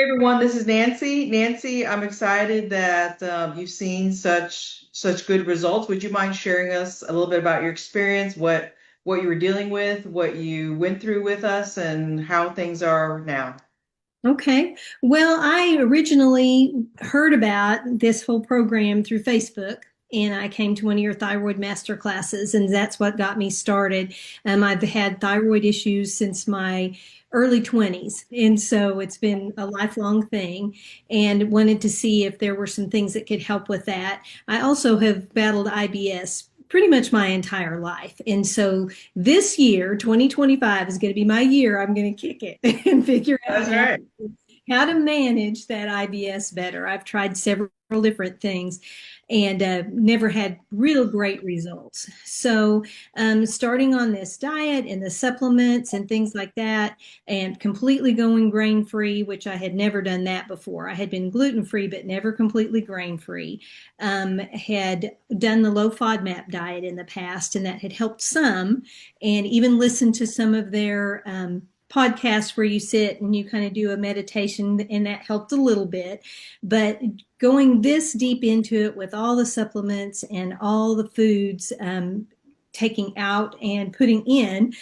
everyone, this is Nancy. Nancy, I'm excited that you've seen such good results. Would you mind sharing us a little bit about your experience, what you were dealing with, what you went through with us, and how things are now? Okay. Well, I originally heard about this whole program through Facebook, and I came to one of your thyroid master classes, and that's what got me started. I've had thyroid issues since my early 20s, and so it's been a lifelong thing, and wanted to see if there were some things that could help with that. I also have battled IBS pretty much my entire life. And so this year, 2025, is going to be my year. I'm going to kick it and figure out That's right. how to manage that IBS better. I've tried several different things and never had real great results. So, starting on this diet and the supplements and things like that, and completely going grain free, which I had never done that before. I had been gluten free, but never completely grain free. Had done the low FODMAP diet in the past, and that had helped some, and even listened to some of their podcasts where you sit and you kind of do a meditation, and that helped a little bit. But going this deep into it with all the supplements and all the foods, taking out and putting in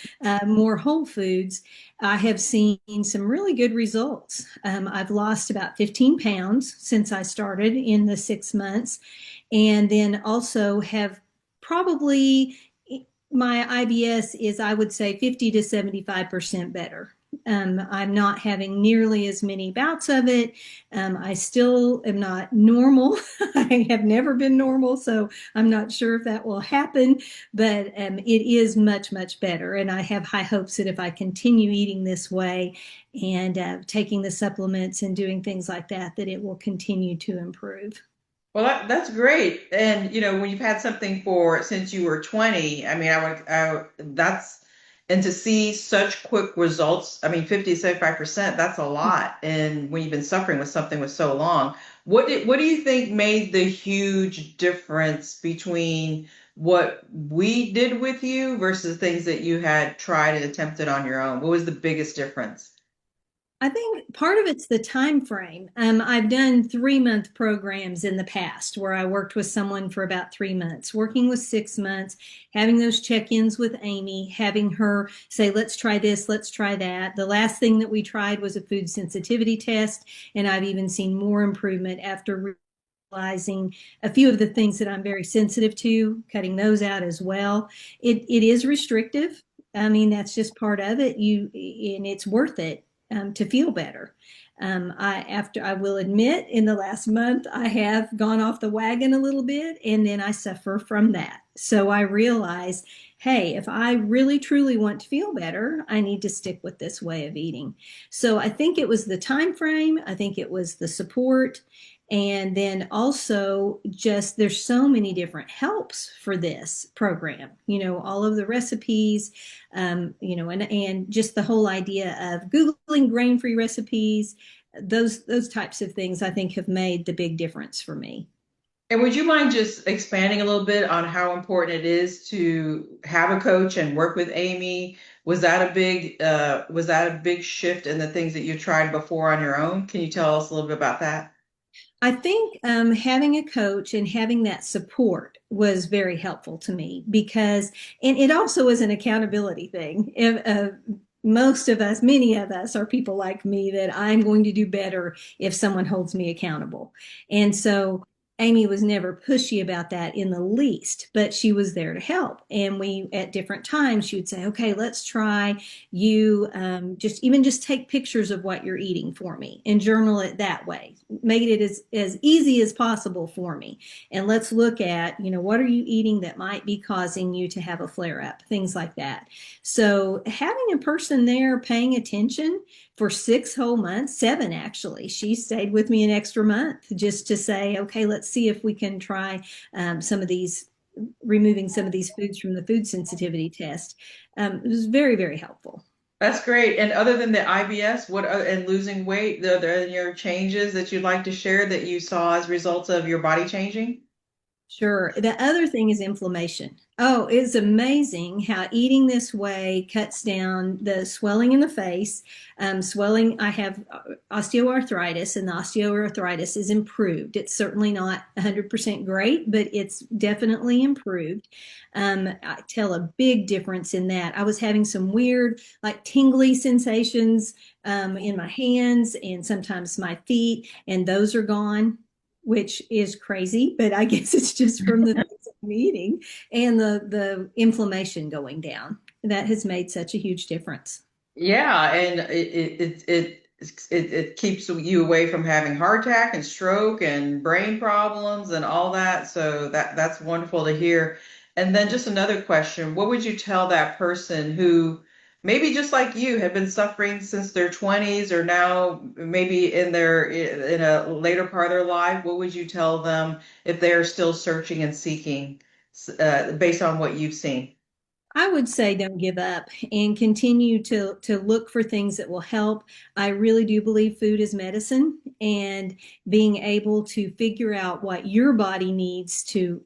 more whole foods, I have seen some really good results. I've lost about 15 pounds since I started in the 6 months, and then also have probably my IBS is, I would say, 50 to 75% better. I'm not having nearly as many bouts of it. I still am not normal. I have never been normal, so I'm not sure if that will happen, but it is much, much better. And I have high hopes that if I continue eating this way and taking the supplements and doing things like that, that it will continue to improve. Well, that's great. And when you've had something for since you were 20, I mean, that's and to see such quick results, I mean, 50 to 75%, that's a lot. And when you've been suffering with something with so long, what do you think made the huge difference between what we did with you versus things that you had tried and attempted on your own? What was the biggest difference? I think part of it's the time frame. I've done 3 month programs in the past where I worked with someone for about 3 months, working with 6 months, having those check-ins with Amy, having her say, let's try this, let's try that. The last thing that we tried was a food sensitivity test, and I've even seen more improvement after realizing a few of the things that I'm very sensitive to, cutting those out as well. It is restrictive. I mean, that's just part of it. And it's worth it to feel better. I will admit, in the last month, I have gone off the wagon a little bit, and then I suffer from that. So I realize, hey, if I really truly want to feel better, I need to stick with this way of eating. So I think it was the time frame. I think it was the support. And then also, just there's so many different helps for this program, all of the recipes, and just the whole idea of Googling grain-free recipes, those types of things I think have made the big difference for me. And would you mind just expanding a little bit on how important it is to have a coach and work with Amy? Was that a big shift in the things that you tried before on your own? Can you tell us a little bit about that? I think having a coach and having that support was very helpful to me because, and it also is an accountability thing. Most of us, many of us, are people like me that I'm going to do better if someone holds me accountable. And so Amy was never pushy about that in the least, but she was there to help. And we, at different times, she would say, okay, let's try you just take pictures of what you're eating for me and journal it that way. Make it as easy as possible for me. And let's look at, what are you eating that might be causing you to have a flare up, things like that. So having a person there paying attention for 6 whole months, 7 actually. She stayed with me an extra month just to say, okay, let's see if we can try some of these, removing some of these foods from the food sensitivity test. It was very, very helpful. That's great. And other than the IBS, and losing weight, are there any changes that you'd like to share that you saw as results of your body changing? Sure. The other thing is inflammation. Oh, it's amazing how eating this way cuts down the swelling in the face. Swelling, I have osteoarthritis, and the osteoarthritis is improved. It's certainly not 100% great, but it's definitely improved. I tell a big difference in that. I was having some weird, like tingly sensations in my hands and sometimes my feet, and those are gone, which is crazy, but I guess it's just from the things I'm eating and the inflammation going down. That has made such a huge difference. Yeah, and it keeps you away from having heart attack and stroke and brain problems and all that. So that's wonderful to hear. And then just another question, what would you tell that person who maybe just like you have been suffering since their 20s or now maybe in a later part of their life? What would you tell them if they're still searching and seeking based on what you've seen? I would say don't give up and continue to look for things that will help. I really do believe food is medicine, and being able to figure out what your body needs to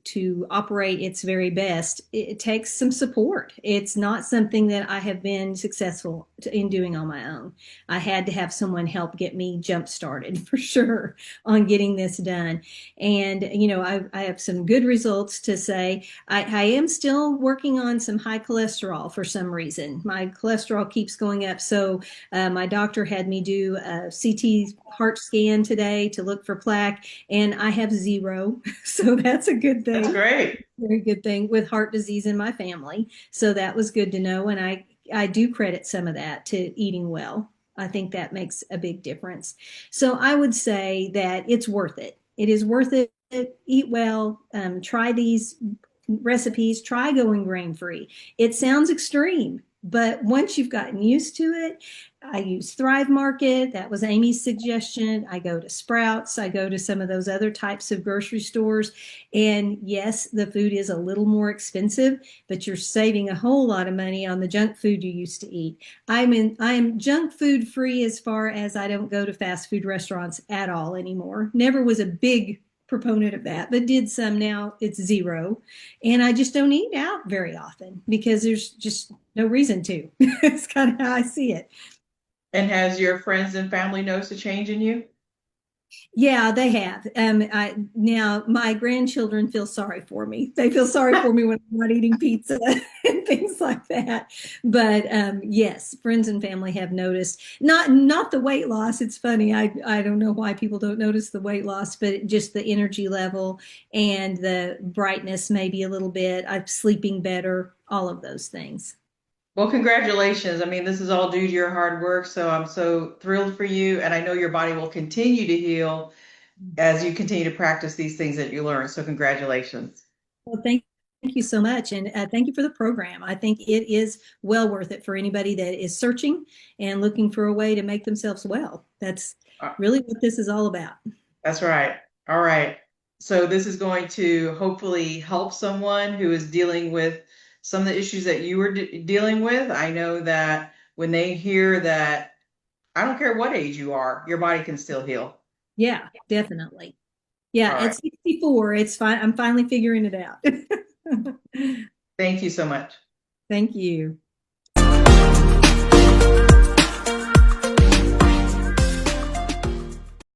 operate its very best, it takes some support. It's not something that I have been successful in doing on my own. I had to have someone help get me jump started for sure on getting this done. And I have some good results to say. I am still working on some high cholesterol for some reason. My cholesterol keeps going up. So my doctor had me do a CT heart scan today to look for plaque, and I have zero. So that's a good That's thing. great. Very good thing with heart disease in my family. So that was good to know. And I do credit some of that to eating well. I think that makes a big difference. So I would say that it's worth it. It is worth it. Eat well. Try these recipes, try going grain free. It sounds extreme, but once you've gotten used to it, I use Thrive Market. That was Amy's suggestion. I go to Sprouts. I go to some of those other types of grocery stores. And yes, the food is a little more expensive, but you're saving a whole lot of money on the junk food you used to eat. I'm junk food free as far as I don't go to fast food restaurants at all anymore. Never was a big proponent of that, but did some. Now it's zero. And I just don't eat out very often because there's just no reason to. It's kind of how I see it. And has your friends and family noticed a change in you? Yeah, they have. Now my grandchildren feel sorry for me. They feel sorry for me when I'm not eating pizza and things like that. But yes, friends and family have noticed. Not the weight loss. It's funny. I don't know why people don't notice the weight loss, but just the energy level and the brightness, maybe a little bit. I'm sleeping better. All of those things. Well, congratulations. I mean, this is all due to your hard work, so I'm so thrilled for you. And I know your body will continue to heal as you continue to practice these things that you learn. So, congratulations. Well, thank you so much. And thank you for the program. I think it is well worth it for anybody that is searching and looking for a way to make themselves well. That's Uh, really what this is all about. That's right. All right. So, this is going to hopefully help someone who is dealing with some of the issues that you were dealing with. I know that when they hear that, I don't care what age you are, your body can still heal. Yeah, definitely. Yeah, All at right. 64, it's fine. I'm finally figuring it out. Thank you so much. Thank you.